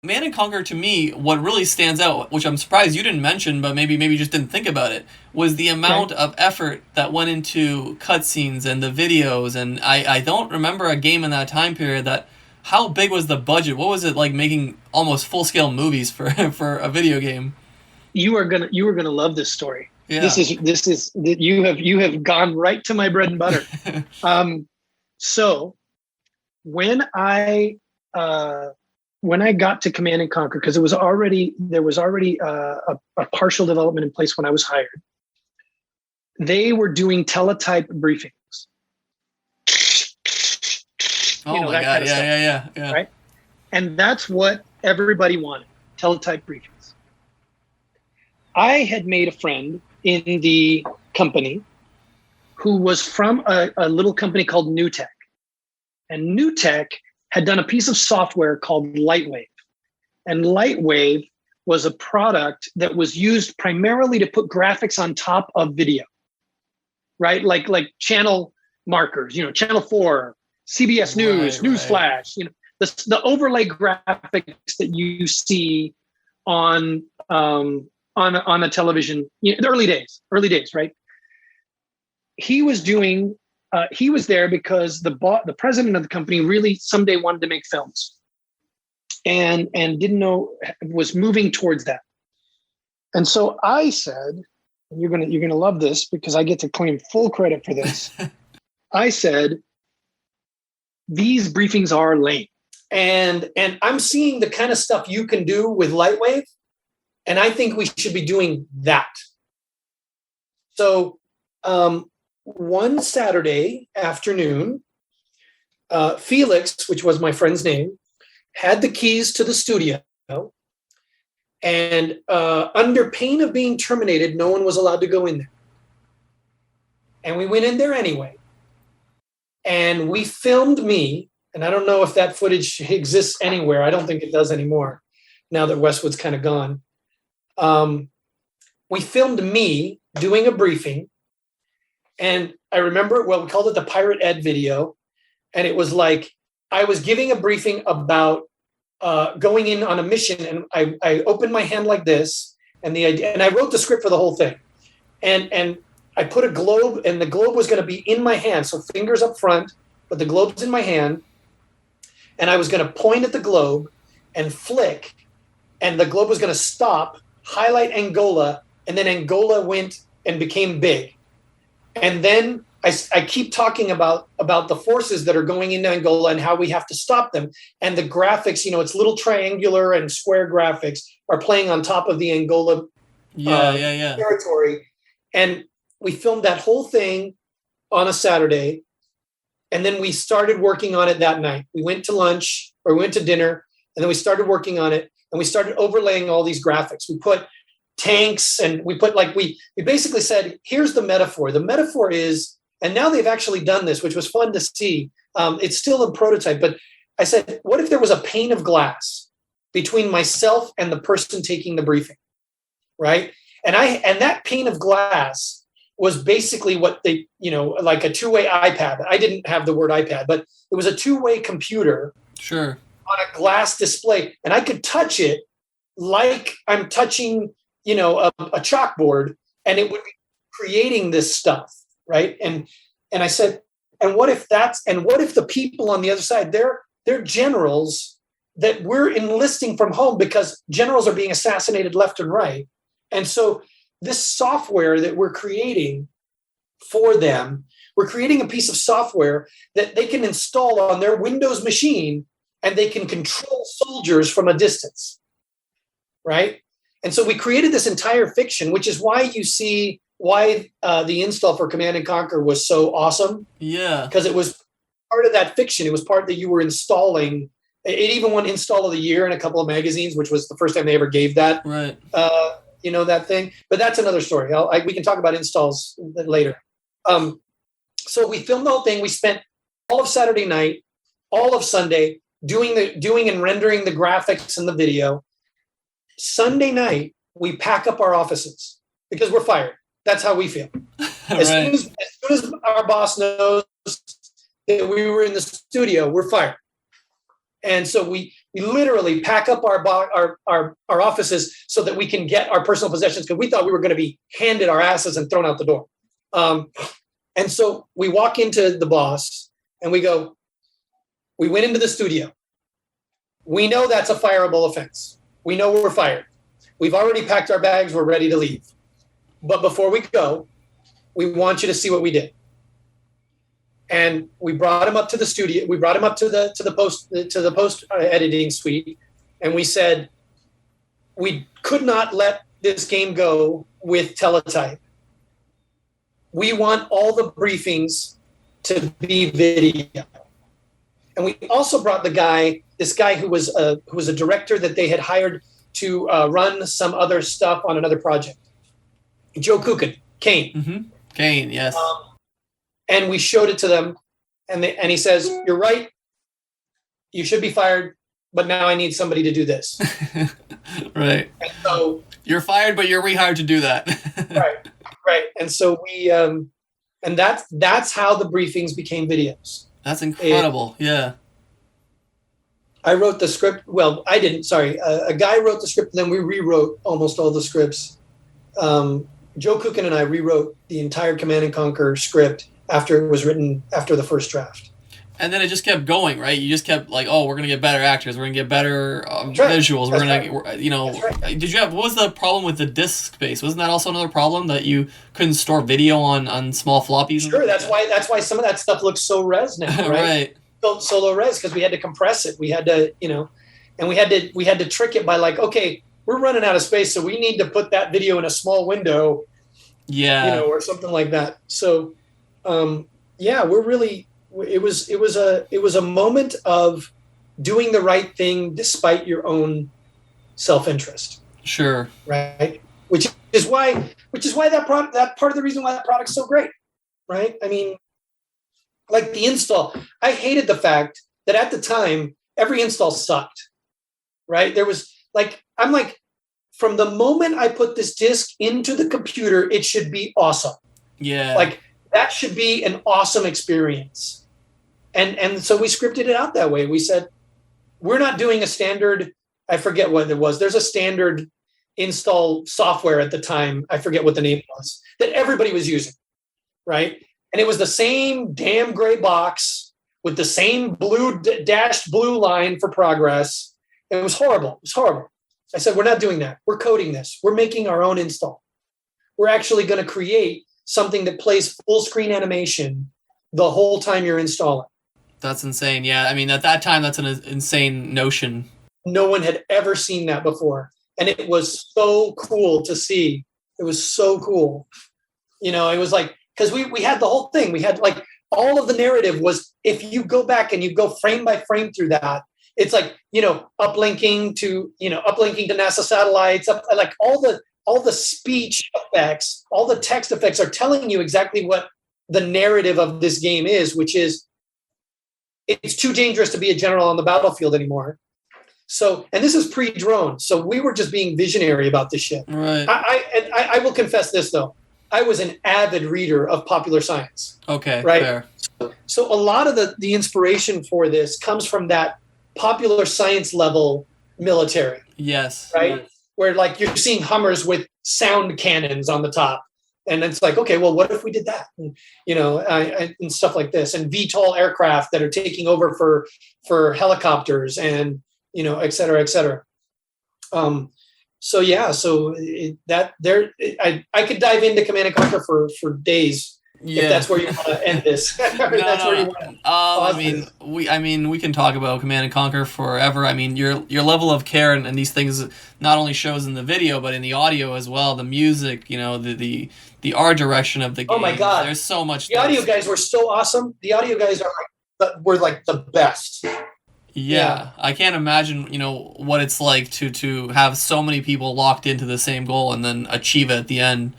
Man and Conquer to me, what really stands out, which I'm surprised you didn't mention, but maybe you just didn't think about it, was the Okay. amount of effort that went into cutscenes and the videos. And I don't remember a game in that time period that. How big was the budget? What was it like making almost full scale movies for for a video game? You are gonna love this story. Yeah. This is you have gone right to my bread and butter. Um, so when I uh, when I got to Command and Conquer, because there was already a partial development in place when I was hired. They were doing teletype briefings, Oh my that kind god. of Yeah, stuff, yeah, yeah, yeah. right? And that's what everybody wanted: teletype briefings. I had made a friend in the company who was from a little company called New Tech. And New Tech had done a piece of software called Lightwave. And Lightwave was a product that was used primarily to put graphics on top of video, right? Like channel markers, channel 4, CBS Right, News, News right. Flash, the overlay graphics that you see on on a television, the early days, right? He was doing he was there because the president of the company really someday wanted to make films, and didn't know, was moving towards that. And so I said, and you're gonna love this because I get to claim full credit for this. I said, these briefings are lame. And I'm seeing the kind of stuff you can do with Lightwave, and I think we should be doing that. So one Saturday afternoon, Felix, which was my friend's name, had the keys to the studio, and under pain of being terminated, no one was allowed to go in there. And we went in there anyway. And we filmed me, and I don't know if that footage exists anywhere. I don't think it does anymore now that Westwood's kind of gone. We filmed me doing a briefing, and I remember, well, we called it the Pirate Ed video, and it was like I was giving a briefing about going in on a mission, and I opened my hand like this, and the idea, and I wrote the script for the whole thing, and I put a globe, and the globe was going to be in my hand, so fingers up front, but the globe's in my hand, and I was going to point at the globe and flick, and the globe was going to stop, highlight Angola, and then Angola went and became big. And then I keep talking about the forces that are going into Angola and how we have to stop them. And the graphics, it's little triangular and square graphics are playing on top of the Angola Yeah, yeah, yeah. territory. And we filmed that whole thing on a Saturday. And then we started working on it that night. We went to lunch, or we went to dinner, and then we started working on it. And we started overlaying all these graphics. We put tanks, and we put we basically said, here's the metaphor. The metaphor is, and now they've actually done this, which was fun to see. It's still a prototype, but I said, what if there was a pane of glass between myself and the person taking the briefing, right? And that pane of glass was basically what they, like a two-way iPad. I didn't have the word iPad, but it was a two-way computer. Sure. On a glass display, and I could touch it like I'm touching, a chalkboard, and it would be creating this stuff, right? And I said, and what if the people on the other side, they're generals that we're enlisting from home because generals are being assassinated left and right. And so this software that we're creating for them, we're creating a piece of software that they can install on their Windows machine, and they can control soldiers from a distance, right? And so we created this entire fiction, which is why you see why the install for Command and Conquer was so awesome. Yeah. Because it was part of that fiction. It was part that you were installing. It even won Install of the Year in a couple of magazines, which was the first time they ever gave that. Right. That thing. But that's another story. We can talk about installs later. So we filmed the whole thing. We spent all of Saturday night, all of Sunday doing and rendering the graphics and the video. Sunday night, we pack up our offices because we're fired. That's how we feel. As soon as our boss knows that we were in the studio, we're fired. And so we We literally pack up our offices so that we can get our personal possessions because we thought we were going to be handed our asses and thrown out the door. And so we walk into the boss and we went into the studio. We know that's a fireable offense. We know we're fired. We've already packed our bags. We're ready to leave. But before we go, we want you to see what we did. And we brought him up to the studio. We brought him up to the post editing suite, and we said we could not let this game go with teletype. We want all the briefings to be video. And we also brought this guy who was a director that they had hired to run some other stuff on another project. Joe Kukin, Kane. Mm-hmm. Kane, yes. And we showed it to them, and he says, "You're right. You should be fired, but now I need somebody to do this." Right. And so you're fired, but you're rehired to do that. right. And so we, and that's how the briefings became videos. That's incredible. Yeah. I wrote the script. Well, I didn't. Sorry, a guy wrote the script, and then we rewrote almost all the scripts. Joe Kukin and I rewrote the entire Command and Conquer script after it was written after the first draft. And then it just kept going, right? You just kept like, oh, we're gonna get better actors, we're gonna get better visuals, we're gonna, Did you have? What was the problem with the disk space? Wasn't that also another problem that you couldn't store video on small floppies? Sure, that's why some of that stuff looks so res now, right? Right. So low res because we had to compress it. We had to, and we had to trick it by like, okay, we're running out of space, so we need to put that video in a small window, or something like that. So, we're really. It was a moment of doing the right thing despite your own self-interest. Sure. Right. Which is why that part of the reason why that product's so great. Right. I mean, like the install, I hated the fact that at the time every install sucked. Right. There was I'm like, from the moment I put this disc into the computer, it should be awesome. Yeah. Like that should be an awesome experience. And so we scripted it out that way. We said, we're not doing a standard, I forget what it was. There's a standard install software at the time. I forget what the name was that everybody was using. Right. And it was the same damn gray box with the same dashed blue line for progress. It was horrible. It was horrible. I said, we're not doing that. We're coding this. We're making our own install. We're actually going to create something that plays full screen animation the whole time you're installing. That's insane. Yeah. I mean, at that time, that's an insane notion. No one had ever seen that before. And it was so cool to see. It was so cool. It was like, because we had the whole thing. We had like all of the narrative was, if you go back and you go frame by frame through that, it's like, uplinking to NASA satellites, like all the speech effects, all the text effects are telling you exactly what the narrative of this game is, which is it's too dangerous to be a general on the battlefield anymore. So, and this is pre-drone. So we were just being visionary about this shit. Right. I will confess this though. I was an avid reader of popular science. Okay. Right. Fair. So a lot of the inspiration for this comes from that popular science level military. Yes. Right. Yes. Where like you're seeing Hummers with sound cannons on the top. And it's like, okay, well, what if we did that? And, and stuff like this, and VTOL aircraft that are taking over for helicopters, and et cetera, et cetera. I could dive into Command and Conquer for days. Yeah. If that's where you want to end this. We can talk about Command and Conquer forever. I mean, your level of care and these things not only shows in the video but in the audio as well. The music, the art direction of the game. Oh my God, there's so much. The audio guys were so awesome. The audio guys were like the best. Yeah, I can't imagine what it's like to have so many people locked into the same goal and then achieve it at the end.